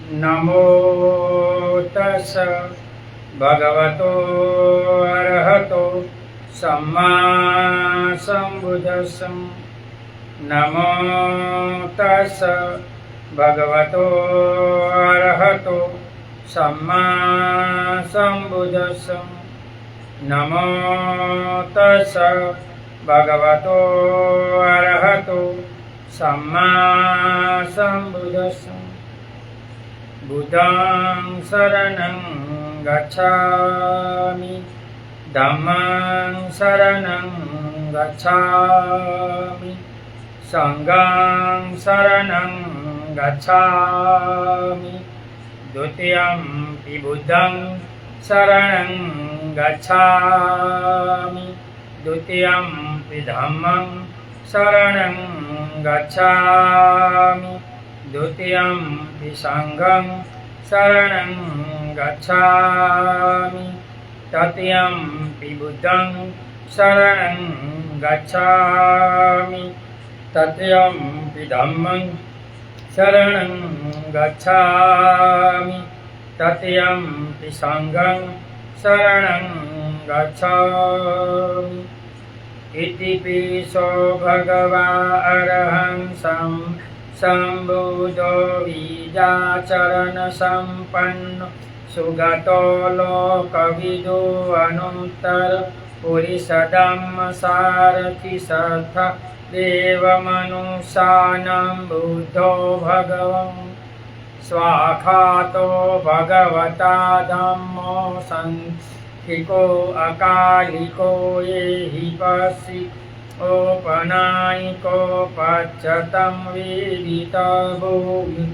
नमो तस् भगवतो अरहतो सम्मा सम्बुद्धस्स। नमो तस् भगवतो अरहतो सम्मा सम्बुद्धस्स। नमो तस् भगवतो अरहतो सम्मा सम्बुद्धस्स। बुद्धं शरणं गच्छामि, धम्मं शरणं गच्छामि, संघं शरणं गच्छामि, द्वितीयंपि बुद्धं शरणं गच्छामि, द्वितीयंपि धम्मं शरणं गच्छामि, द्वितीयंपि संघं शरणं गच्छामि, तृतीयंपि बुद्धं शरणं गच्छामि, तृतीयंपि धम्मं शरणं गच्छामि, तृतीयंपि संघं शरणं गच्छामि। इतिपिसो भगवा अरहं सम्बुद्धो बीजाचरण संपन्नो सुगतो लोकविदो अनुत्तर पुरुषधम्म सारथि सथ देवमनुष्यानं बुद्धो भगवन् स्वाखातो भगवता धम्मो संस्थिको अकालिको एहि पश्यि ओपनायिको पच्यतं वेदितभूमि।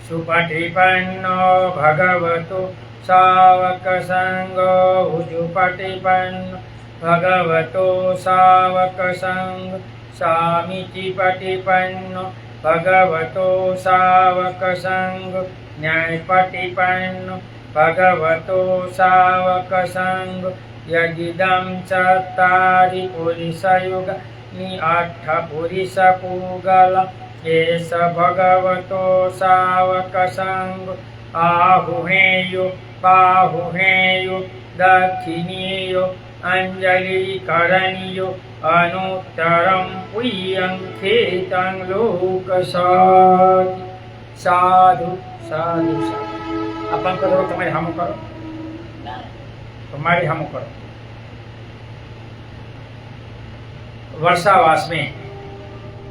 सुपटिपन्नो भगवतो सावकसङ्गो उजुपटिपन्नो भगवतो सावकसङ्गो सामीचि पटिपन्नो भगवतो सावकसङ्गो न्यायपटिपन्नो भगवतो सावकसङ्गो यदिदं चत्वारि पुरुषयुगानि अष्टपुरुषपूगल एष भगवतो सावकसङ्गो आहुहेयो बाहुहेयो दक्षिणेयो अंजलिकरणीयो अनुत्तरं पुय्यं खेतं लोकसाधु साधु साधु साधु। अपन करो तुम्हारे हम करो, तुम्हारी हम करो। वर्षावास में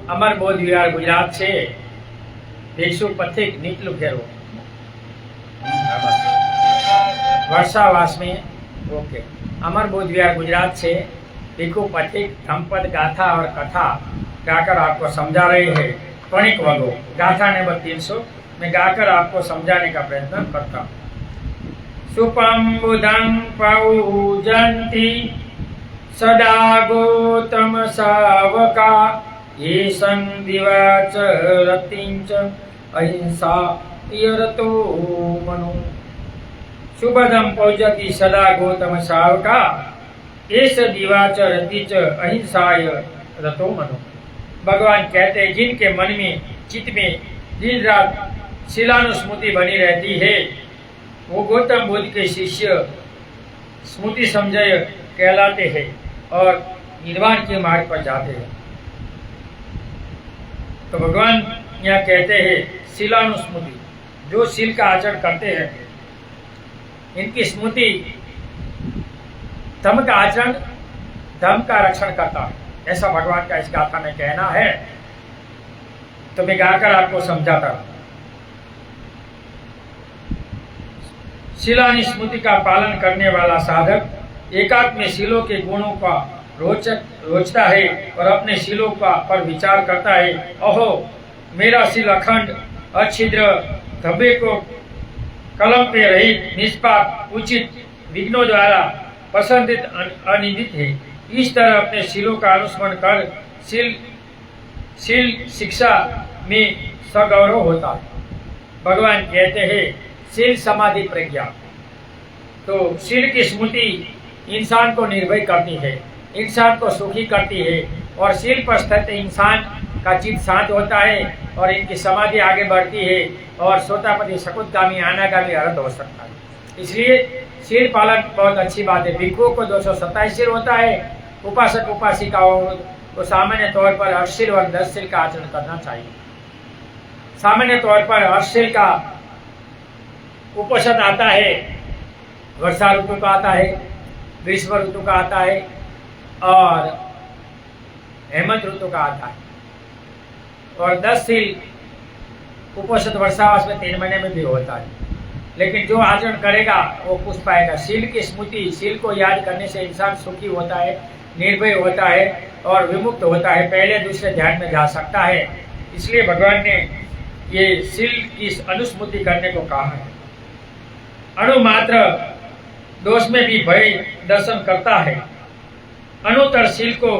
अमर बोध विहार गुजरात से 100 पथिक निकलू घेरो वर्षावास में ओके अमर बोध विहार गुजरात से भिक्षु पथिक धम्पद गाथा और कथा गाकर आपको समझा रहे हैं। टॉनिक वगो गाथा नंबर 300 में गाकर आपको समझाने का प्रयत्न करता हूँ। सुपम बुधं पूजन्ति सदा गौतम सावका ये संदिवाच रतिंच अहिंसा यरतो मनु। सुबदं पूजति सदा गौतम सावका एस दिवाच रतिच अहिंसाय रतो मनु। भगवान कहते हैं जिनके मन में चित्त में दिन रात शिलानुस्मृति बनी रहती है वो गौतम बुद्ध के शिष्य स्मृति संजय कहलाते हैं और निर्वाण के मार्ग पर जाते हैं। तो भगवान यहाँ कहते हैं शिलानुस्मृति जो शील का आचरण करते हैं इनकी स्मृति धर्म का आचरण धर्म का रक्षण करता है, ऐसा भगवान का इस गाथा में कहना है। तो मैं गाकर आपको समझाता हूं। शिला स्मृति का पालन करने वाला साधक एकात्म शीलों के गुणों का रोचता है और अपने शीलों का पर विचार करता है। ओहो मेरा शील अखंड अच्छिद्र धब्बे को कलम पे रहित निष्पाप उचित विघ्नों द्वारा पसंदित अनिंदित है। इस तरह अपने शीलों का अनुस्मरण कर शील शिक्षा में सगौरव होता है। भगवान कहते हैं शील समाधि प्रज्ञा। तो शील की स्मृति इंसान को निर्भय करती है, इंसान को सुखी करती है और शील पर स्थित इंसान का चित्त शांत होता है और इनकी समाधि आगे बढ़ती है और सोतापति सकुतगामी अनागामी अर्थ हो सकता है। इसलिए शील पालन बहुत अच्छी बात है। भिक्षुओं को 227 शील होता है। उपासक उपासिकाओं को सामान्य तौर पर 8 शील और 10 शील का आचरण करना चाहिए। सामान्य तौर पर 8 शील का उपोषण आता है, वर्षा ऋतु का आता है, ग्रीष्म ऋतु का आता है और हेमंत ऋतु का आता है। और 10 शील उपोषण वर्षावास में 3 महीने में भी होता है। लेकिन जो आचरण करेगा वो कुछ पाएगा। शील की स्मृति, शील को याद करने से इंसान सुखी होता है, निर्भय होता है और विमुक्त होता है, पहले दूसरे ध्यान में जा सकता है। इसलिए भगवान ने ये शील की अनुस्मृति करने को कहा है। अणुमात्र दोष में भी भय दर्शन करता है, अनुत्तर शील को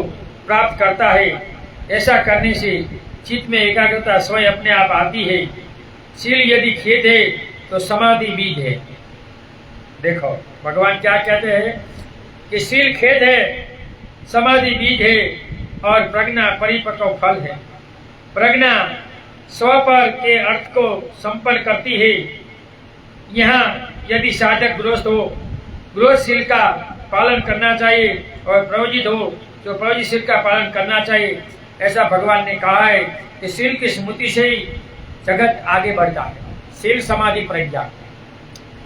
प्राप्त करता है। ऐसा करने से चित्त में एकाग्रता स्वयं अपने आप आती है। शील यदि खेद है तो समाधि बीज है। देखो भगवान क्या कहते हैं कि शील खेद है, समाधि बीज है और प्रज्ञा परिपक्व फल है। प्रज्ञा स्वपर के अर्थ को संपन्न करती है। यहाँ यदि साधक गृहस्थ हो, गृहस्थशील का पालन करना चाहिए और प्रवजित हो तो प्रवजितशील का पालन करना चाहिए। ऐसा भगवान ने कहा है कि शील की स्मृति से ही जगत आगे बढ़ता है। शील समाधि प्रज्ञा,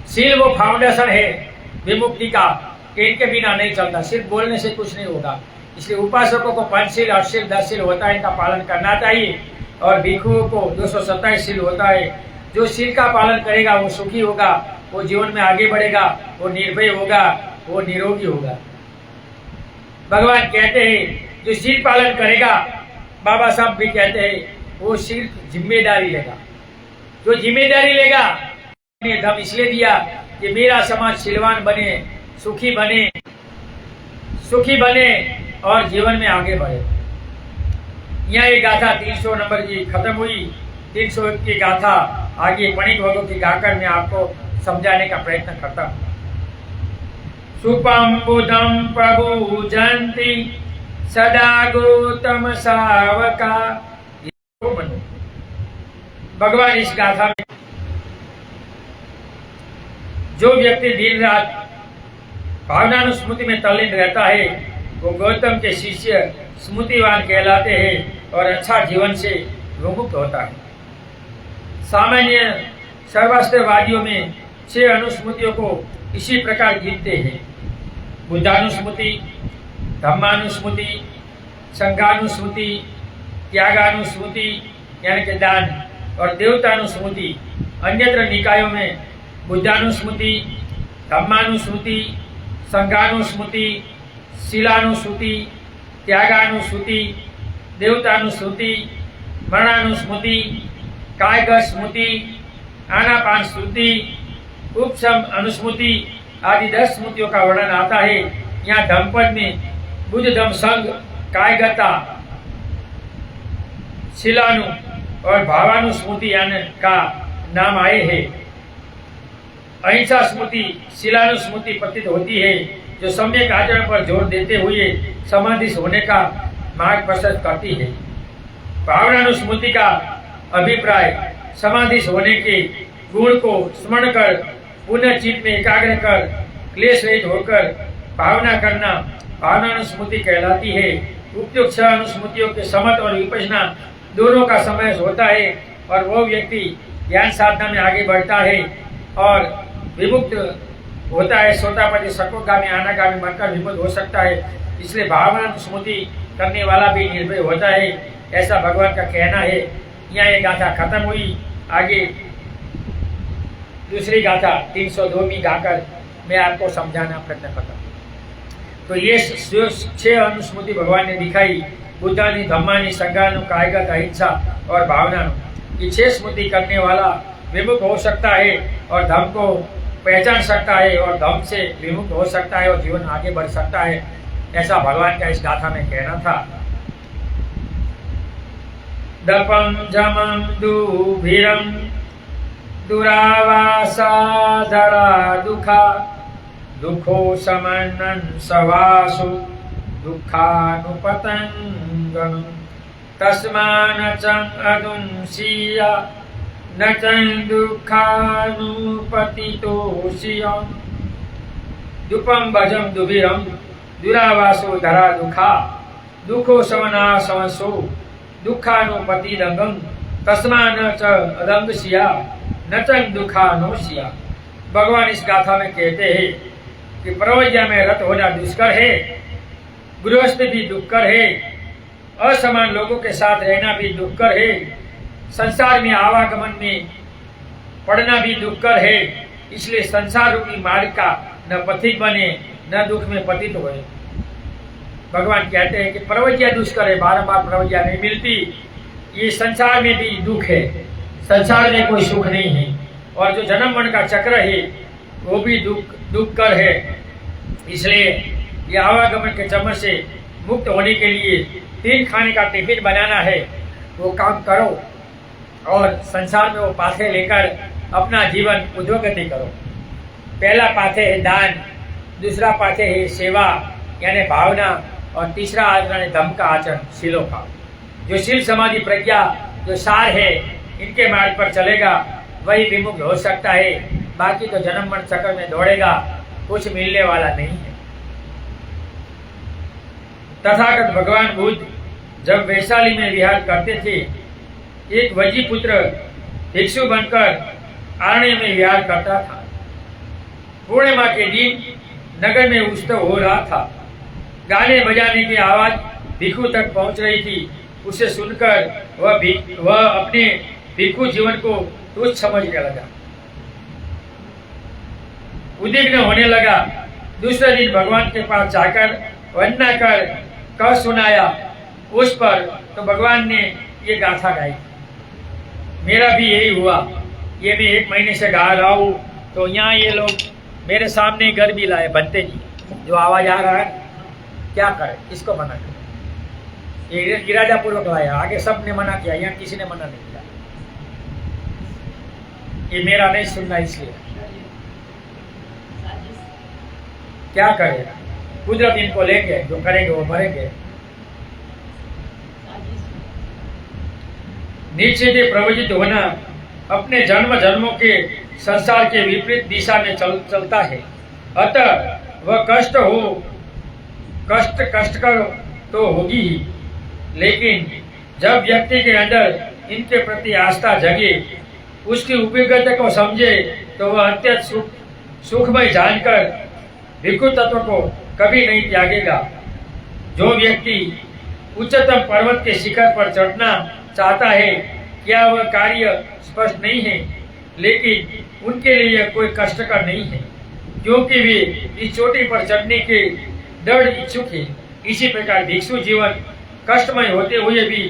शील वो फाउंडेशन है विमुक्ति का कि इनके बिना नहीं चलता। सिर्फ बोलने से कुछ नहीं होगा। इसलिए उपासकों को 5 शील, 8 शील, 10 शील होता है, इनका पालन करना चाहिए। और भिक्षुओं को 227 शील होता है। जो शील का पालन करेगा वो सुखी होगा, वो जीवन में आगे बढ़ेगा, वो निर्भय होगा, वो निरोगी होगा। भगवान कहते हैं जो शील पालन करेगा, बाबा साहब भी कहते हैं वो शील जिम्मेदारी लेगा। जो जिम्मेदारी लेगा, धम इसलिए दिया कि मेरा समाज शीलवान बने, सुखी बने और जीवन में आगे बढ़े। यहाँ ये गाथा 300 नंबर की खत्म हुई। 301 की गाथा आगे पणिक वर्गों की गाकर मैं आपको समझाने का प्रयत्न करता हूँ। सुपम बुधम प्रभु जंती सदा गौतम सावका। भगवान इस गाथा में जो व्यक्ति दिन रात भावनानुस्मृति में तल्लीन रहता है वो गौतम के शिष्य स्मृतिवान कहलाते हैं और अच्छा जीवन से विमुक्त होता है। सामान्य सर्वास्त्रवादियों में 6 अनुस्मृतियों को इसी प्रकार गिनते हैं: बुद्धानुस्मृति, धम्मानुस्मृति, संघानुस्मृति, त्यागानुस्मृति यानी कि दान, और देवतानुस्मृति। अन्यत्र निकायों में बुद्धानुस्मृति, धम्मानुस्मृति, संघानुस्मृति, शीलानुस्मृति, त्यागानुस्मृति, देवतानुस्मृति, मरणानुस्मृति, कायग स्मृति, आनापान स्मृति, उपशम अनुस्मृति आदि 10 स्मृतियों का वर्णन आता है। यहाँ धम्पद में बुद्ध धम्म संघ, कायगता, शीलानु और भावानुस्मृति का नाम आए हैं। अहिंसा स्मृति शीलानुस्मृति प्रतीत होती है जो सम्यक आचरण पर जोर देते हुए समाधि होने का मार्ग प्रशस्त करती है। भावनानुस्मृति का अभिप्राय समाधि होने के गुण को स्मरण कर पुनः चित्त में एकाग्र कर क्लेश रहित होकर भावना करना भावनानुस्मृति कहलाती है। उपयुक्त 6 अनुस्मृतियों के समत और विपश्यना दोनों का समय होता है और वो व्यक्ति ज्ञान साधना में आगे बढ़ता है और विमुक्त होता है। सोतापति सकुगामी अनागामी बनकर विमुक्त हो सकता है। इसलिए भावनानुस्मृति करने वाला भी निर्भय होता है, ऐसा भगवान का कहना है। यहाँ ये गाथा खत्म हुई। आगे दूसरी गाथा 302वीं गाकर मैं आपको समझाना प्रयत्न करता हूँ। तो ये 6 अनुस्मृति भगवान ने दिखाई: बुद्धानी, धम्मानी, संघानु, कायगत, अहिंसा और भावनानु। ये 6 स्मृति करने वाला विमुक्त हो सकता है और धम्म को पहचान सकता है और धम्म से विमुक्त हो सकता है और जीवन आगे बढ़ सकता है, ऐसा भगवान का इस गाथा में कहना था। दपम जमम दुभिरम दुरावासा धरा दुखा दुखो समन्नन सवासु दुखानुपतंगम। तस्मान चं अदुंसीय न चं दुःखानुपतितोषीय दुपम भजम दुभिरम दुरावासो धरा दुखा दुखो समना समसो दुखानुपतिदंगम तस्मान च अदंगसिया न चं दुखानोसिया। भगवान इस गाथा में कहते हैं कि प्रवज्ञा में रत होना दुष्कर है, गृहस्थ भी दुष्कर है, असमान लोगों के साथ रहना भी दुष्कर है, संसार में आवागमन में पड़ना भी दुष्कर है। इसलिए संसार रूपी मार्ग का न पथिक बने न दुख में पतित होए। भगवान कहते हैं कि प्रवज्ञा दुष्कर है, बारंबार प्रवज्ञा नहीं मिलती। ये संसार में भी दुख है, संसार में कोई सुख नहीं है, और जो जन्म मरण का चक्र है वो भी दुखकर है। इसलिए ये आवागमन के चमन से मुक्त होने के लिए 3 खाने का टिफिन बनाना है, वो काम करो और संसार में वो पाथे लेकर अपना जीवन उद्योगति करो। पहला पाथे है दान, दूसरा पाथे है सेवा यानी भावना, और तीसरा आचरण है धम्म का आचरण, शीलों का। जो शील समाधि प्रज्ञा जो सार है, इनके मार्ग पर चलेगा वही विमुक्त हो सकता है। बाकी तो जन्म मरण चक्र में दौड़ेगा, कुछ मिलने वाला नहीं है। तथागत भगवान बुद्ध जब वैशाली में विहार करते थे, एक वजी पुत्र भिक्षु बनकर आरण्य में विहार करता था। पूर्णिमा के दिन नगर में उत्सव हो रहा था। गाने बजाने की आवाज भिक्षु तक पहुंच रही थी। उसे सुनकर वह अपने भिक्षु जीवन को तुच्छ समझने लगा, उद्विग्न होने लगा। दूसरे दिन भगवान के पास जाकर वंदना कर कह सुनाया। उस पर तो भगवान ने ये गाथा गाई। मेरा भी यही हुआ, ये मैं 1 महीने से गा रहा हूँ, तो यहाँ ये लोग मेरे सामने घर भी लाए बनते जी, जो आवाज आ रहा है क्या करे, इसको मना करें। ये इरादा पूर्वक लाया, आगे सब ने मना किया, यहाँ किसी ने मना नहीं किया। ये मेरा नहीं सुनना, इसलिए क्या करे, कुदरत इनको लेंगे, जो करेंगे वो मरेंगे। नीचे से प्रवचित होना अपने जन्म जन्मों के संसार के विपरीत दिशा में चलता है। अतः वह कष्ट कर तो होगी ही, लेकिन जब व्यक्ति के अंदर इनके प्रति आस्था जगे, उसकी उपयोगिता को समझे, तो वह अत्यंत सुखमय जानकर भिक्षु तत्व को कभी नहीं त्यागेगा। जो व्यक्ति उच्चतम पर्वत के शिखर पर चढ़ना चाहता है, क्या वह कार्य स्पष्ट नहीं है, लेकिन उनके लिए कोई कष्टकर नहीं है, क्योंकि वे इस चोटी पर चढ़ने के दृढ़ इच्छुक है। इसी प्रकार भिक्षु जीवन कष्टमय होते हुए भी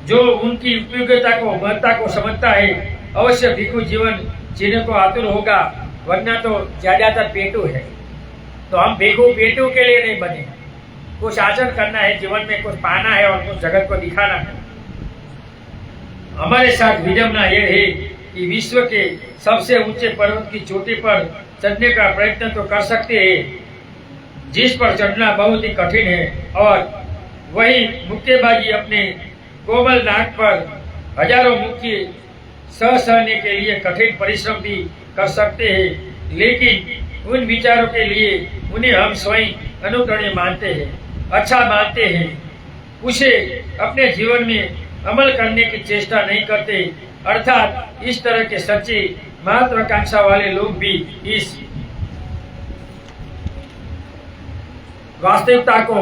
जो उनकी उपयोगिता को महत्ता को समझता है, अवश्य भिक्षु जीवन जीने को आतुर होगा, वरना तो ज्यादातर पेटू है। तो हम भिक्षु पेटू के लिए नहीं बने, कुछ आचरण करना है, जीवन में कुछ पाना है और कुछ जगत को दिखाना है। हमारे साथ विडंबना यह है कि विश्व के सबसे ऊंचे पर्वत की चोटी पर चढ़ने का प्रयत्न तो कर सकते हैं, जिस पर चढ़ना बहुत ही कठिन है, और वही मुक्केबाजी अपने कोमल नाक पर हजारों मुक्के सहने के लिए कठिन परिश्रम भी कर सकते हैं। लेकिन उन विचारों के लिए उन्हें हम स्वयं अनुकरणीय मानते हैं, अच्छा मानते हैं, उसे अपने जीवन में अमल करने की चेष्टा नहीं करते। अर्थात इस तरह के सच्ची महत्वाकांक्षा वाले लोग भी इस वास्तविकता को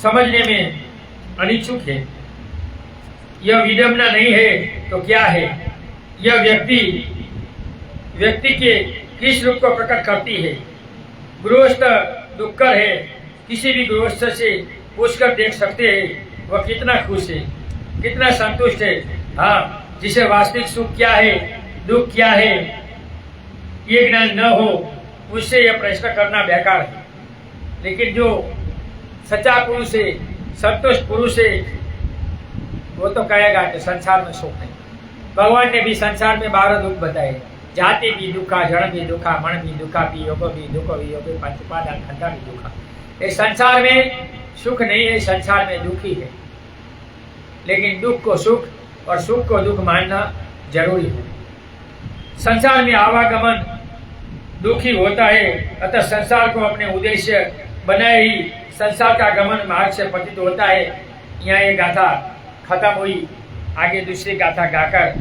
समझने में अनिच्छुक है। यह विडंबना नहीं है तो क्या है? यह व्यक्ति के किस रूप को प्रकट करती है? गृहस्थ दुष्कर है, किसी भी गृहस्थ से पूछकर देख सकते हैं वह कितना खुश है, कितना संतुष्ट है। हाँ, जिसे वास्तविक सुख क्या है, दुख क्या है, ये ज्ञान न हो, उससे यह प्रश्न करना बेकार है। लेकिन जो सच्चा पुरुष है, संतुष्ट पुरुष है, वो तो कहेगा कि संसार में सुख नहीं। भगवान ने भी संसार में 12 दुख बताए, जाति भी दुखा, जड़ भी दुखा, मन भी दुखा, वियोग भी दुख, वियोग पंचपादान खंडा भी दुखा। इस संसार में सुख नहीं है, संसार में दुखी है। लेकिन दुख को सुख और सुख को दुख मानना जरूरी है। संसार में आवागमन दुखी होता है, अतः संसार को अपने उद्देश्य बनाए ही संसार का गमन मार्ग से पतित होता है। यहाँ ये गाथा खत्म हुई, आगे दूसरी गाथा गाकर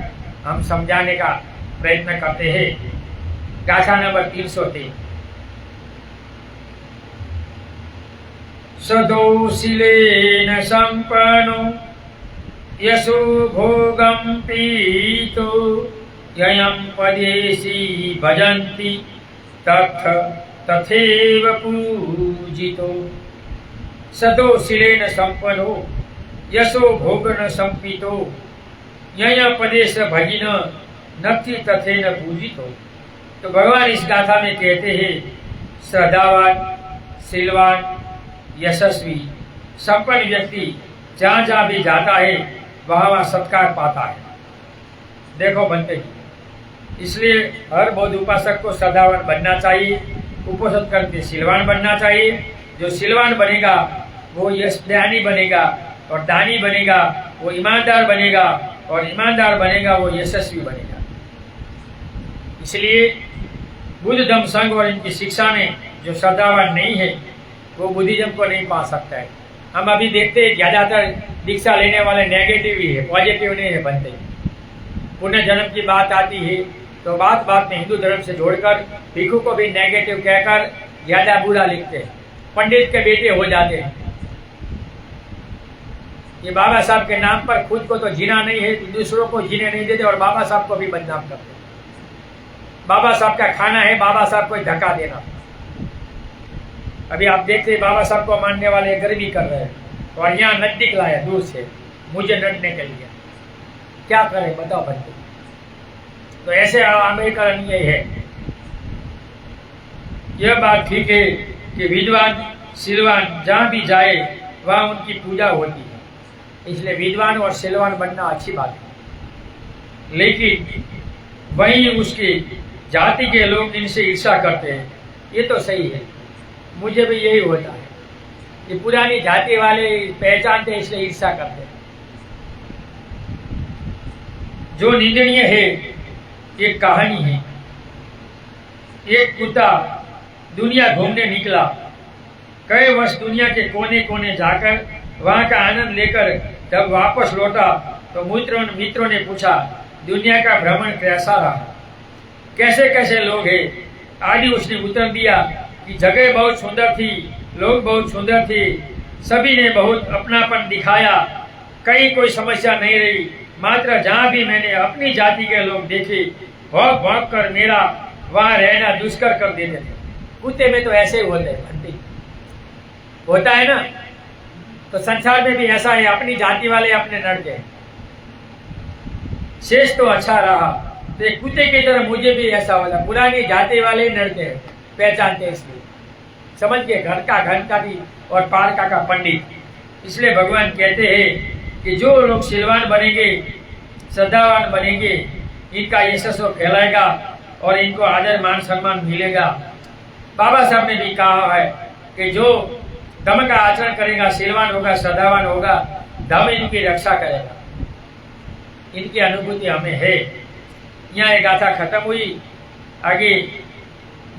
हम समझाने का प्रयत्न करते हैं। गाथा नंबर 303। सदोषिलेन संपन्नो यशो भोगं पीतो ययं पदेशी भजन्ति तथ तथैव पूजितो। सदोषिलेन संपन्नो यशो भोगन संपितो ययं पदेश भजिन नक्ति तथेन पूजितो। तो भगवान इस गाथा में कहते हैं, श्रद्धावान, शीलवान, यशस्वी, संपन्न व्यक्ति जहाँ जहाँ भी जाता है वहाँ वहाँ सत्कार पाता है। देखो बनते ही, इसलिए हर बौद्ध उपासक को श्रद्धावान बनना चाहिए, उपासक करके शीलवान बनना चाहिए। जो शीलवान बनेगा वो यश ज्ञानी बनेगा, और दानी बनेगा वो ईमानदार बनेगा, और ईमानदार बनेगा वो यशस्वी बनेगा। इसलिए बुद्ध धम्म संघ और इनकी शिक्षा में जो श्रद्धावान नहीं है वो बुद्धिज्म को नहीं पा सकता है। हम अभी देखते हैं ज्यादातर दीक्षा लेने वाले नेगेटिव ही है, पॉजिटिव नहीं है बनते। पुनर्जन्म की बात आती है तो बात बात में हिंदू धर्म से जोड़कर भिक्षु को भी नेगेटिव कहकर ज्यादा बुरा लिखते हैं, पंडित के बेटे हो जाते हैं। ये बाबा साहब के नाम पर खुद को तो जीना नहीं है, दूसरों को जीने नहीं देते और बाबा साहब को भी बदनाम करते। बाबा साहब का खाना है बाबा साहब को धक्का देना। अभी आप देखते हैं बाबा साहब को मानने वाले गर्मी कर रहे हैं और यहाँ नजदीक लाया दूर से मुझे लड़ने के लिए। क्या करें बताओ बंदे। तो ऐसे अमेरिका ये है। यह बात ठीक है कि विद्वान शीलवान जहाँ भी जाए वहाँ उनकी पूजा होती है, इसलिए विद्वान और शीलवान बनना अच्छी बात है। लेकिन वहीं उसकी जाति के लोग इनसे ईर्ष्या करते हैं, ये तो सही है। मुझे भी यही होता है कि पुरानी जाति वाले पहचानते हैं इसलिए ईर्ष्या करते हैं। जो निंदनीय है एक कहानी है। एक कुत्ता दुनिया घूमने निकला, कई वर्ष दुनिया के कोने कोने जाकर वहां का आनंद लेकर जब वापस लौटा तो मित्रों ने पूछा दुनिया का भ्रमण कैसा रहा, कैसे कैसे लोग हैं। आदि उसने उत्तर दिया कि जगह बहुत सुंदर थी, लोग बहुत सुंदर थे, सभी ने बहुत अपनापन दिखाया, कहीं कोई समस्या नहीं रही। मात्र जहाँ भी मैंने अपनी जाति के लोग देखे भौंक भौंक कर मेरा वहाँ रहना दुष्कर कर देते थे। कुत्ते में तो ऐसे ही होते हैं, होता है ना। तो संसार में भी ऐसा है, अपनी जाति वाले अपने लड़के। शेष तो अच्छा रहा, तो एक कुत्ते की तरह मुझे भी ऐसा होला, पुरानी जाति वाले लड़के पहचानते इसलिए समझ के घर का घंटाटी और पारका का पंडित। इसलिए भगवान कहते हैं कि जो लोग शीलवान बनेंगे, श्रद्धावान बनेंगे, इनका यशस्व फैलाएगा और इनको आदर मान सम्मान मिलेगा। बाबा साहब ने भी कहा है कि जो धर्म का आचरण करेगा, शीलवान होगा, श्रद्धावान होगा, धर्म इनकी रक्षा करेगा। इनकी अनुभूति हमें है। यहाँ एक गाथा खत्म हुई, आगे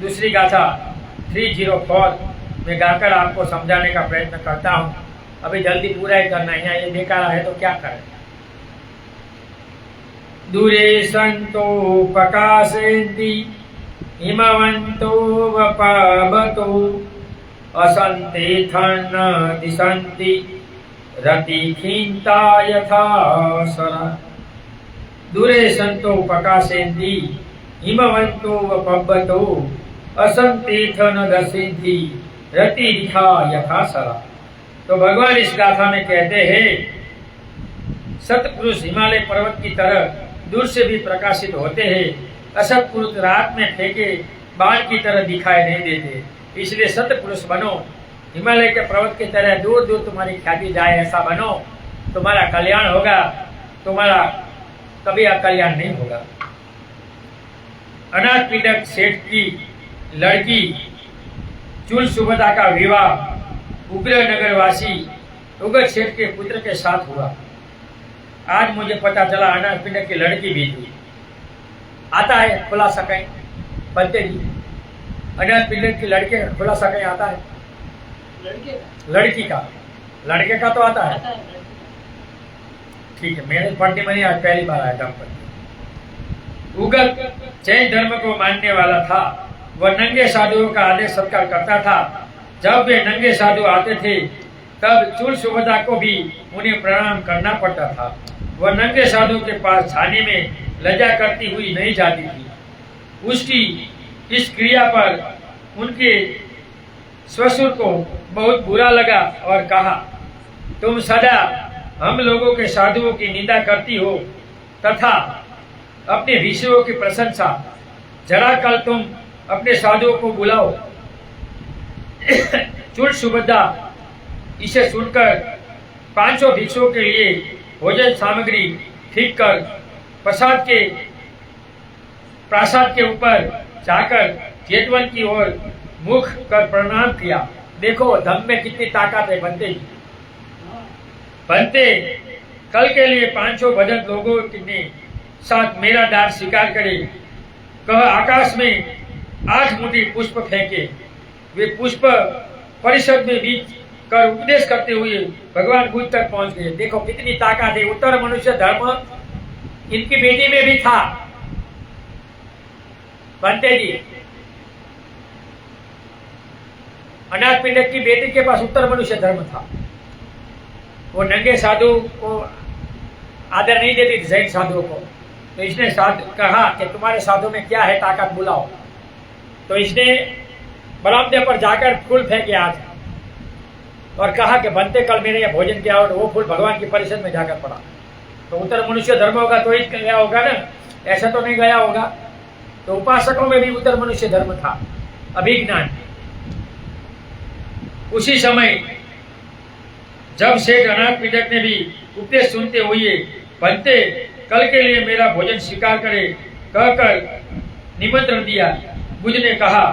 दूसरी गाथा 304 में गाकर आपको समझाने का प्रयत्न करता हूँ। अभी जल्दी पूरा ही करना है, ये बेकार है तो क्या करें। दूरे संतो प्रकाशेन्ति हिमवंतो वपावतो असंतेथन दिशन्ति रतिखिन्ता यथा सरा। दूरे संतो प्रकाशेन्ति हिमवंतो वपवतो असंतेथन दशेन्ति रतिरिखा यथा सरा। तो भगवान इस गाथा में कहते हैं सतपुरुष हिमालय पर्वत की तरह दूर से भी प्रकाशित होते हैं, असत पुरुष रात में फेंके बाण की तरह दिखाई नहीं देते। इसलिए सतपुरुष बनो, हिमालय के पर्वत की तरह दूर दूर तुम्हारी ख्याति जाए, ऐसा बनो, तुम्हारा कल्याण होगा, तुम्हारा कभी अकल्याण नहीं होगा। अनाथ पीड़क सेठ की लड़की चुल सुभद्रा का विवाह उग्र नगरवासी उगत सेठ के पुत्र के साथ हुआ। आज मुझे पता चला अनाथ पिंडक की लड़की भी थी। आता है खुलासा कहीं बनते जी? अनाथ पिंडक की लड़के खुलासा कहीं आता है? लड़की का, लड़के का तो आता है। ठीक है, मेरे पढ़ने में आज पहली बार आया दंपति। उगत जैन धर्म को मानने वाला था। वह नंगे साधुओं का आदर सत्कार करता था। जब वे नंगे साधु आते थे तब चूल सुभद्रा को भी उन्हें प्रणाम करना पड़ता था। वह नंगे साधु के पास जाने में लज्जा करती हुई नहीं जाती थी। उसकी इस क्रिया पर उनके ससुर को बहुत बुरा लगा और कहा, तुम सदा हम लोगों के साधुओं की निंदा करती हो तथा अपने ऋषियों की प्रशंसा। जरा कल तुम अपने साधुओं को बुलाओ। चूल सुभद्रा इसे सुनकर 500 भिक्षुओं के लिए भोजन सामग्री ठीक कर प्रासाद के ऊपर जाकर जेतवन की ओर मुख कर प्रणाम किया। देखो धम में कितनी ताकत है बनते जी। बनते कल के लिए 500 भजन लोगों के साथ मेरा दार स्वीकार करे। कह आकाश में 8 मुट्ठी पुष्प फेंके। वे पुष्प परिषद में बीच कर उपदेश करते हुए भगवान बुद्ध तक पहुंच गए। देखो कितनी ताकत है। उत्तर मनुष्य धर्म इनकी बेटी में भी था बनते जी। अनाथ पिंडक की बेटी के पास उत्तर मनुष्य धर्म था। वो नंगे साधु को आदर नहीं देती थी, जैन साधुओं को। तो इसने कहा कि तुम्हारे साधु में क्या है ताकत, बुलाओ। तो इसने बरामदे पर जाकर फूल फेंके आज और कहा कि बनते कल मेरे यहाँ भोजन किया। और वो फूल भगवान की परिषद में जाकर पड़ा। तो उत्तर मनुष्य धर्म होगा तो ही गया होगा ना, ऐसा तो नहीं गया होगा। तो उपासकों में भी उत्तर मनुष्य धर्म था, अभिज्ञान। उसी समय जब सेठ अनाथ पिंडक ने भी उपदेश सुनते हुए बनते कल के लिए मेरा भोजन स्वीकार करे कहकर निमंत्रण दिया। बुद्ध ने कहा,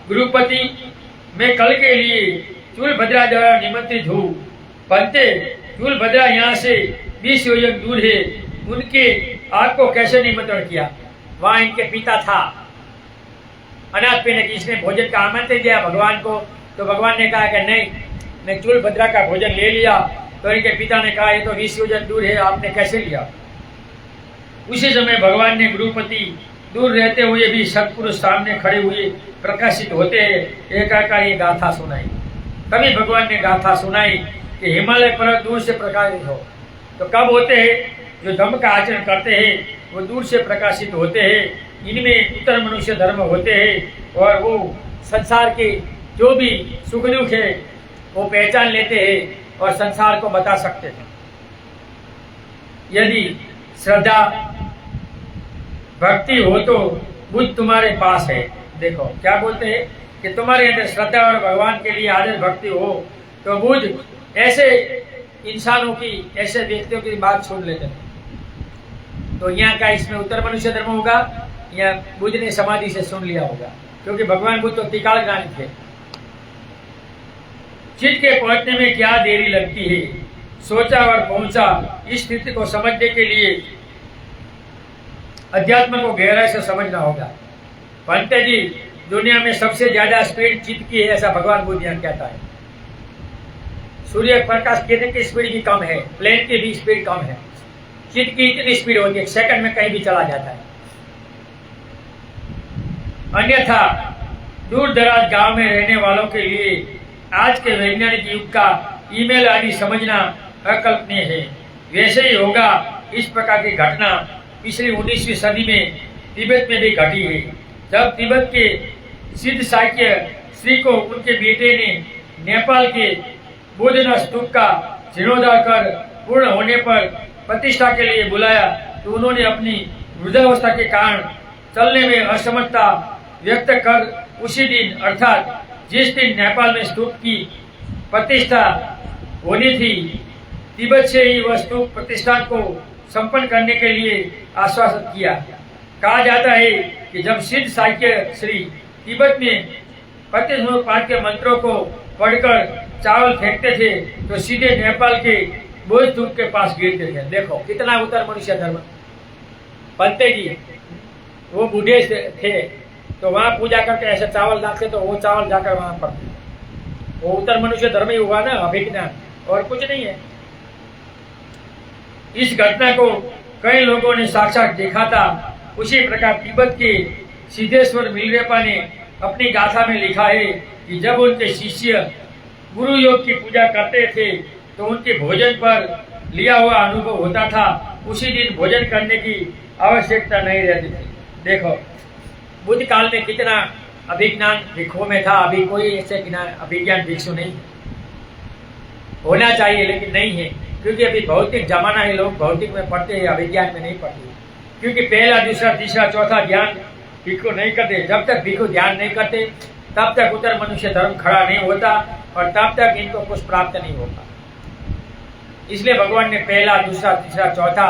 गुरुपति मैं कल के लिए चूल भद्रा द्वारा निमंत्रित हूँ। बनते चूल भद्रा यहाँ से 20 योजन दूर है। उनके आपको कैसे निमंत्रण किया? वहाँ इनके पिता था अनाथ पिंडक। इसने भोजन का आमंत्रण दिया भगवान को। तो भगवान ने कहा कि नहीं, मैं चूल भद्रा का भोजन ले लिया। तो इनके पिता ने कहा ये तो 20 योजन दूर है, आपने कैसे लिया? उसी समय भगवान ने गुरुपति दूर रहते हुए भी सत्पुरुष सामने खड़े हुए प्रकाशित होते एकाकार ये गाथा सुनाई। तभी भगवान ने गाथा सुनाई कि हिमालय पर्वत दूर से प्रकाशित हो। तो कब होते हैं? जो धम्म का आचरण करते हैं वो दूर से प्रकाशित होते हैं। इनमें उत्तर मनुष्य धर्म होते हैं और वो संसार के जो भी सुख दुख है वो पहचान लेते हैं और संसार को बता सकते हैं। यदि श्रद्धा भक्ति हो तो बुद्ध तुम्हारे पास है। देखो क्या बोलते हैं कि तुम्हारे अंदर श्रद्धा और भगवान के लिए आदर भक्ति हो तो बुद्ध ऐसे इंसानों की, ऐसे व्यक्तियों की बात सुन लेते हैं। तो यहाँ का इसमें उत्तर मनुष्य धर्म होगा या बुद्ध ने समाधि से सुन लिया होगा, क्योंकि भगवान बुद्ध तो त्रिकाल ज्ञानी थे। चित्त के पहुंचने में क्या देरी लगती है, सोचा और पहुंचा। इस स्थिति को समझने के लिए अध्यात्म को गहराई से समझना होगा। पंडित जी, दुनिया में सबसे ज्यादा स्पीड चित्त की है, ऐसा भगवान बुद्ध यहाँ कहता है। सूर्य प्रकाश किरण की स्पीड भी कम है, प्लेन की भी स्पीड कम है। चित्त की इतनी स्पीड होती है, सेकंड में कहीं भी चला जाता है। अन्यथा दूर दराज गांव में रहने वालों के लिए आज के वैज्ञानिक युग का ईमेल आदि समझना अकल्पनीय है। वैसे ही होगा इस प्रकार की घटना पिछली 19वीं सदी में तिब्बत में भी घटी है। जब तिब्बत के सिद्ध शाक्य श्री को उनके बेटे ने नेपाल के बोधना स्तूप का जीर्णोद्धार कर पूर्ण होने पर प्रतिष्ठा के लिए बुलाया तो उन्होंने अपनी वृद्धावस्था के कारण चलने में असमर्थता व्यक्त कर उसी दिन अर्थात जिस दिन नेपाल में स्तूप की प्रतिष्ठा होनी थी, तिब्बत से ही वह स्तूप प्रतिष्ठा को संपन्न करने के लिए आश्वासित किया। कहा जाता है कि जब सिद्ध शाक्य श्री तिब्बत में 25 पाठ के मंत्रों को पढ़कर चावल फेंकते थे तो सीधे नेपाल के बोझ धूप के पास गिरते थे। देखो कितना उतर मनुष्य धर्म। पंते जी वो बूढ़े थे तो वहां पूजा करके ऐसे चावल डालते तो वो चावल जाकर वहां पड़ते। वो उतर मनुष्य धर्म ही हुआ ना, अभिज्ञान, और कुछ नहीं है। इस घटना को कई लोगों ने साक्षात देखा था। उसी प्रकार तिब्बत के सिद्धेश्वर मिलरेपा ने अपनी गाथा में लिखा है कि जब उनके शिष्य गुरु योग की पूजा करते थे तो उनके भोजन पर लिया हुआ अनुभव होता था। उसी दिन भोजन करने की आवश्यकता नहीं रहती थी। देखो बुद्ध काल में कितना अभिज्ञान भिक्षुओं में था। अभी कोई ऐसे अभिज्ञान भिक्षु नहीं होना चाहिए, लेकिन नहीं है, क्योंकि अभी भौतिक जमाना है। लोग भौतिक में पढ़ते हैं, अभिज्ञान में नहीं पढ़ते, क्योंकि पहला दूसरा तीसरा चौथा ध्यान भिक्षु नहीं करते। जब तक भिक्षु ध्यान नहीं करते तब तक उतर मनुष्य धर्म खड़ा नहीं होता और तब तक इनको कुछ प्राप्त नहीं होता। इसलिए भगवान ने पहला दूसरा तीसरा चौथा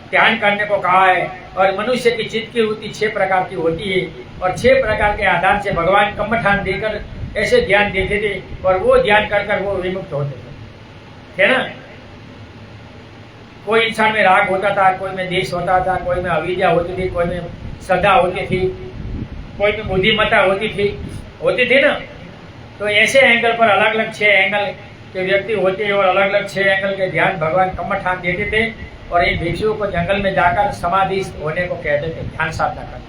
ध्यान करने को कहा है। और मनुष्य की चित्त की वृत्ति 6 प्रकार की होती है और 6 प्रकार के आधार से भगवान कम्मठान देकर ऐसे ध्यान देते थे और वो ध्यान कर कर वो विमुक्त होते थे, है ना। कोई इंसान में राग होता था, कोई में देश होता था, कोई में अविद्या होती थी, कोई में श्रद्धा होती थी, कोई में बुद्धिमत्ता होती थी ना। तो ऐसे एंगल पर अलग अलग 6 एंगल के व्यक्ति होते हैं और अलग अलग 6 एंगल के ध्यान भगवान कम्मठान देते थे। और इन भिक्षुओं को जंगल में जाकर समाधि होने को कहते थे, ध्यान साधना करना।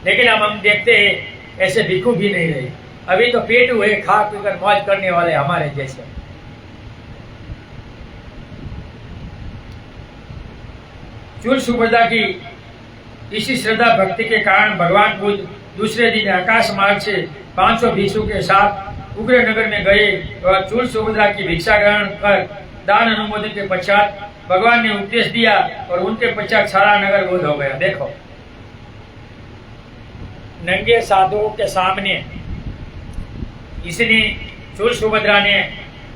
लेकिन अब हम देखते हैं ऐसे भिक्षु भी नहीं रहे। अभी तो पेट हुए खा पीकर मौज करने वाले हमारे जैसे। चूल सुभद्रा की इसी श्रद्धा भक्ति के कारण भगवान बुद्ध दूसरे दिन आकाश मार्ग से 500 भिक्षु के साथ उग्र नगर में गए और चूल सुभद्रा की भिक्षा ग्रहण कर दान अनुमोदन के पश्चात भगवान ने उपदेश दिया और उनके पश्चात सारा नगर बोध हो गया। देखो नंगे साधुओं के सामने इसने चूल सुभद्रा ने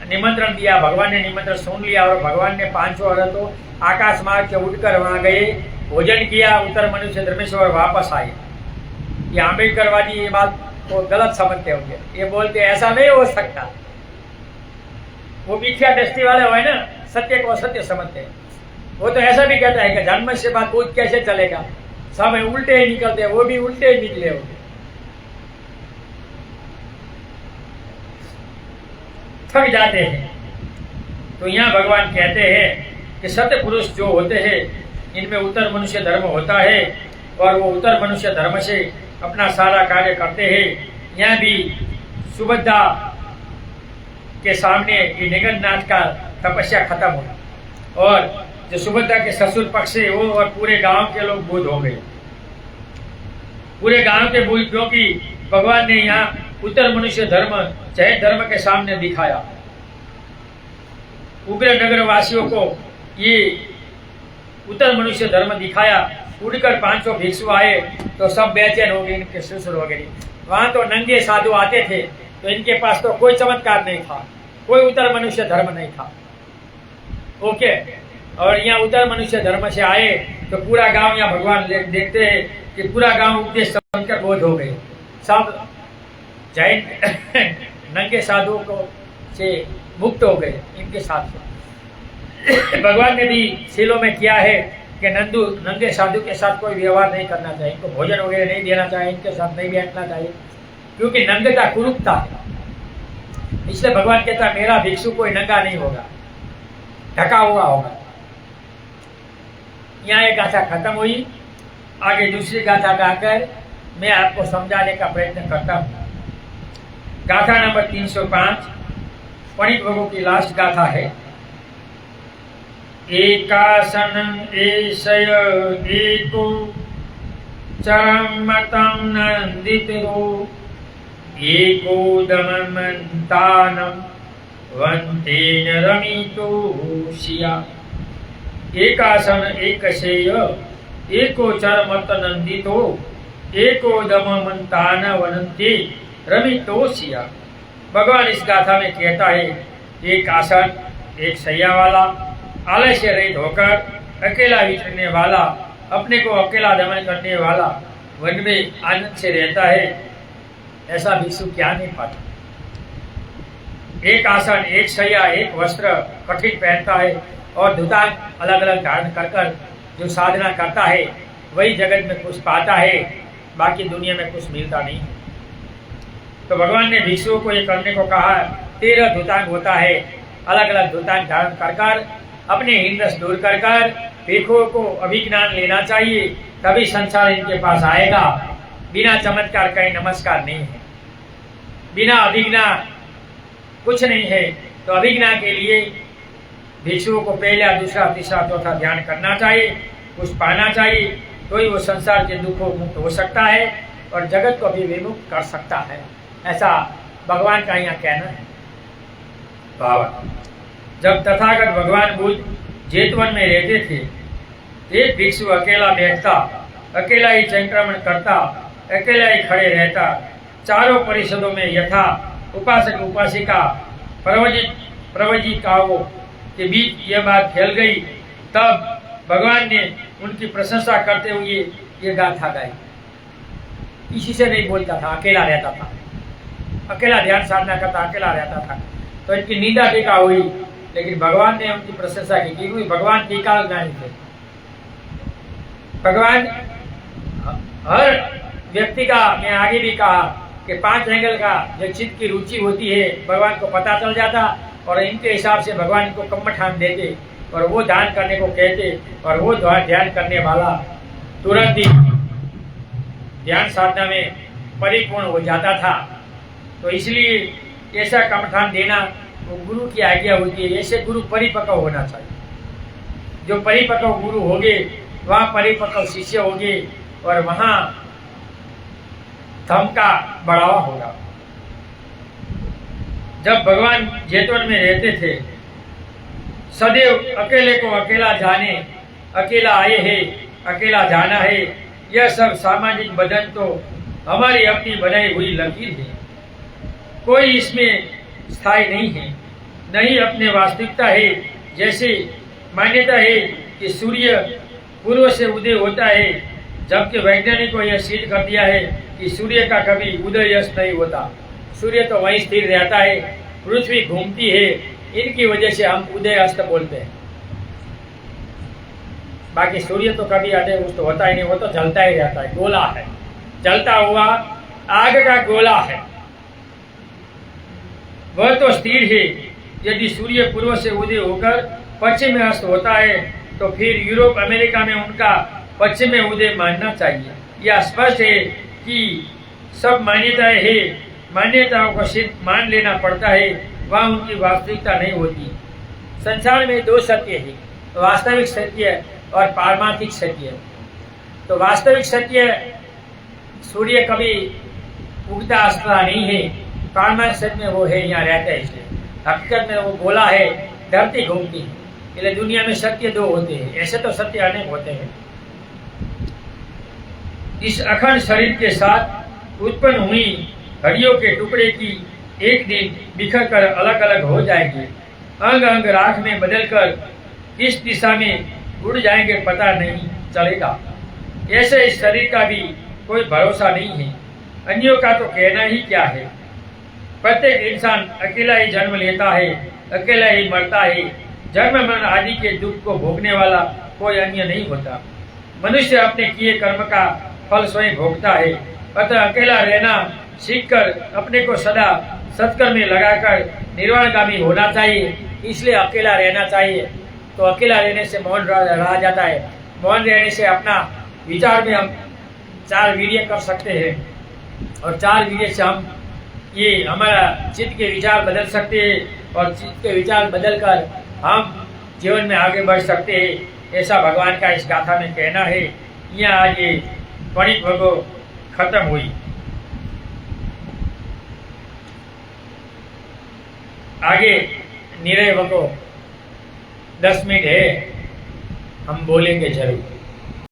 निमंत्रण दिया। भगवान ने निमंत्रण सुन लिया और भगवान ने 500 औरतों आकाश मार्ग से उठकर वहां गए, भोजन किया, उत्तर मनुष्य धर्मेश्वर वापस आए। ये आम्बेडकरवादी ये बात को गलत समझते होंगे। ये बोलते ऐसा नहीं हो सकता। वो मिथ्या दृष्टि वाले हुए ना, सत्य को असत्य समझते हैं। वो तो ऐसा भी कहता है कि जन्म से बात पूछ कैसे चलेगा, सब उल्टे ही निकलते हैं। वो भी उल्टे ही निकले होंगे, थक जाते हैं। तो यहाँ भगवान कहते हैं कि सत्य पुरुष जो होते हैं इनमें उत्तर मनुष्य धर्म होता है और वो उत्तर मनुष्य धर्म से अपना सारा कार्य करते हैं। यहाँ भी सुभद्रा के सामने ये निगन्नाथ का तपस्या खत्म हो और जो सुभद्रा के ससुर पक्ष से वो और पूरे गांव के लोग बुद्ध हो गए। पूरे गांव के बुद्ध, क्योंकि भगवान ने यहाँ उत्तर मनुष्य धर्म जैन धर्म के सामने दिखाया। उग्र नगर वासियों को ये उत्तर मनुष्य धर्म दिखाया। उड़कर 500 भिक्षु आए तो सब बेचैन हो गए, इनके ससुर वगैरह। वहां तो नंगे साधु आते थे तो इनके पास तो कोई चमत्कार नहीं था, कोई उत्तर मनुष्य धर्म नहीं था। ओके, और यहाँ उत्तर मनुष्य धर्म से आए तो पूरा गांव, यहाँ भगवान देखते हैं कि पूरा गांव उपदेश समझकर बोध हो गए। सब जैन नंगे साधुओं को से मुक्त हो गए इनके साथ। भगवान ने भी शीलों में किया है कि नंगे साधु के साथ कोई व्यवहार नहीं करना चाहिए, इनको भोजन वगैरह नहीं देना चाहिए, इनके साथ नहीं बैठना चाहिए, क्योंकि नंगता कुरूपता है। इसलिए भगवान कहता है मेरा भिक्षु कोई नंगा नहीं होगा, ढका हुआ होगा। यहाँ एक गाथा खत्म हुई। आगे दूसरी गाथा गाकर मैं आपको समझाने का प्रयत्न करता हूँ। गाथा नंबर 305 पणिक भगो की लास्ट गाथा है। एकासनं एषय एको चरमतं नन्दितो एको दमन्तानं वन्तेन रमितो शिया। एकासन एक शेय एको चरमत नंदितो एको दमन्तान वनन्ते रमितो शिया। भगवान इस गाथा में कहता है एक आसन, एक सैया वाला, आलस्य रहित होकर अकेला विचरने वाला, अपने को अकेला दमन करने वाला, वन में आनंद से रहता है। ऐसा भिक्षु क्या नहीं पाता। एक आसन, एक शैया, एक वस्त्र कठिन पहनता है और धुतांग अलग अलग धारण कर कर जो साधना करता है वही जगत में कुछ पाता है, बाकी दुनिया में कुछ मिलता नहीं। तो भगवान ने भिक्षुओं को ये करने को कहा। 13 धुतांग होता है, अलग अलग धुतांग धारण कर कर अपने हिंदस दूर कर कर भिक्षुओं को अभिज्ञान लेना चाहिए, तभी संसार इनके पास आएगा। बिना चमत्कार का नमस्कार नहीं है, बिना अभिज्ञा कुछ नहीं है। तो अभिज्ञा के लिए भिक्षुओं को पहला, दूसरा, तीसरा, चौथा ध्यान करना चाहिए, कुछ पाना चाहिए, तो ही वो संसार के दुखों मुक्त हो सकता है और जगत को भी विमुक्त कर सकता है। ऐसा भगवान का यहाँ कहना है। भाव, जब तथागत भगवान बुद्ध जेतवन में रहते थे, एक भिक्षु अकेला बैठता, अकेला ही संक्रमण करता, अकेला ही खड़े रहता। चारों परिषदों में यथा उपासक उपासिका प्रवजिकाओं के बीच यह बात फैल गई। तब भगवान ने उनकी प्रशंसा करते हुए ये गाथा गाई। किसी से नहीं बोलता था, अकेला रहता था, अकेला ध्यान साधना करता, अकेला रहता था। तो इनकी निंदा टीका हुई, लेकिन भगवान ने उनकी प्रशंसा की, क्योंकि भगवान टीका ज्ञानी थे। भगवान हर व्यक्ति का, मैं आगे भी कहा कि 5 एंगल का जो चित्त की रुचि होती है भगवान को पता चल जाता, और इनके हिसाब से भगवान को कम्मठान देते और वो ध्यान करने को कहते, और वो ध्यान करने वाला तुरंत ही ध्यान साधना में परिपूर्ण हो जाता था। तो इसलिए ऐसा कम्मठान देना वो गुरु की आज्ञा होती है। ऐसे गुरु परिपक्व होना चाहिए। जो परिपक्व गुरु होंगे वहाँ परिपक्व शिष्य होंगे और वहाँ धर्म का बढ़ावा होगा। जब भगवान जेतवन में रहते थे, सदैव अकेले को अकेला जाने, अकेला आए हैं, अकेला जाना है, यह सब सामाजिक बंधन तो हमारी अपनी बनाई हुई लकीर है। कोई इसमें स्थायी नहीं है, नहीं अपने वास्तविकता है। जैसे मान्यता है कि सूर्य पूर्व से उदय होता है, जबकि वैज्ञानिकों को यह सिद्ध कर दिया है कि सूर्य का कभी उदय अस्त नहीं होता। सूर्य तो वहीं स्थिर रहता है, पृथ्वी घूमती है, इनकी वजह से हम उदय अस्त बोलते हैं। बाकी सूर्य तो कभी उदय अस्त होता ही नहीं, वो तो जलता ही रहता है, गोला है, जलता हुआ आग का गोला है, वह तो स्थिर है। यदि सूर्य पूर्व से उदय होकर पश्चिम में अस्त होता है तो फिर यूरोप अमेरिका में उनका पश्चिम में उदय मानना चाहिए। यह स्पष्ट है कि सब मान्यताएं है, मान्यताओं को सिर्फ मान लेना पड़ता है, वहाँ उनकी वास्तविकता नहीं होती। संसार में 2 सत्य है, वास्तविक सत्य और पारमार्थिक सत्य। तो वास्तविक सत्य सूर्य कभी उगता अस्ता नहीं है, पारमार्थिक सत्य में वो है, यहाँ रहता है, इसलिए हकीकत में वो गोला है, धरती घूमती है। इसलिए दुनिया में सत्य 2 होते हैं, ऐसे तो सत्य अनेक होते हैं। इस अखंड शरीर के साथ उत्पन्न हुई हड्डियों के टुकड़े की एक दिन बिखर कर अलग अलग हो जाएंगे, अंग अंग राख में बदलकर किस दिशा में उड़ जाएंगे पता नहीं चलेगा। ऐसे इस शरीर का भी कोई भरोसा नहीं है, अन्यों का तो कहना ही क्या है। प्रत्येक इंसान अकेला ही जन्म लेता है, अकेला ही मरता है। जन्म मरण आदि के दुख को भोगने वाला कोई अन्य नहीं होता। मनुष्य अपने किए कर्म का फल स्वयं भोगता है। अतः अकेला रहना सीखकर अपने को सदा सत्कर्म में लगाकर निर्वाणगामी होना चाहिए। इसलिए अकेला रहना चाहिए। तो अकेला रहने से मौन रहा जाता है। मौन रहने से अपना विचार में हम 4 वीर्य कर सकते हैं, और 4 वीर्य से हम ये हमारा चित्त के विचार बदल सकते हैं, और चित्त के विचार बदलकर हम जीवन में आगे बढ़ सकते हैं। ऐसा भगवान का इस गाथा में कहना है। यहाँ आज ये पणिक भगो खत्म हुई। आगे निरय भगो 10 मिनट है, हम बोलेंगे जरूर।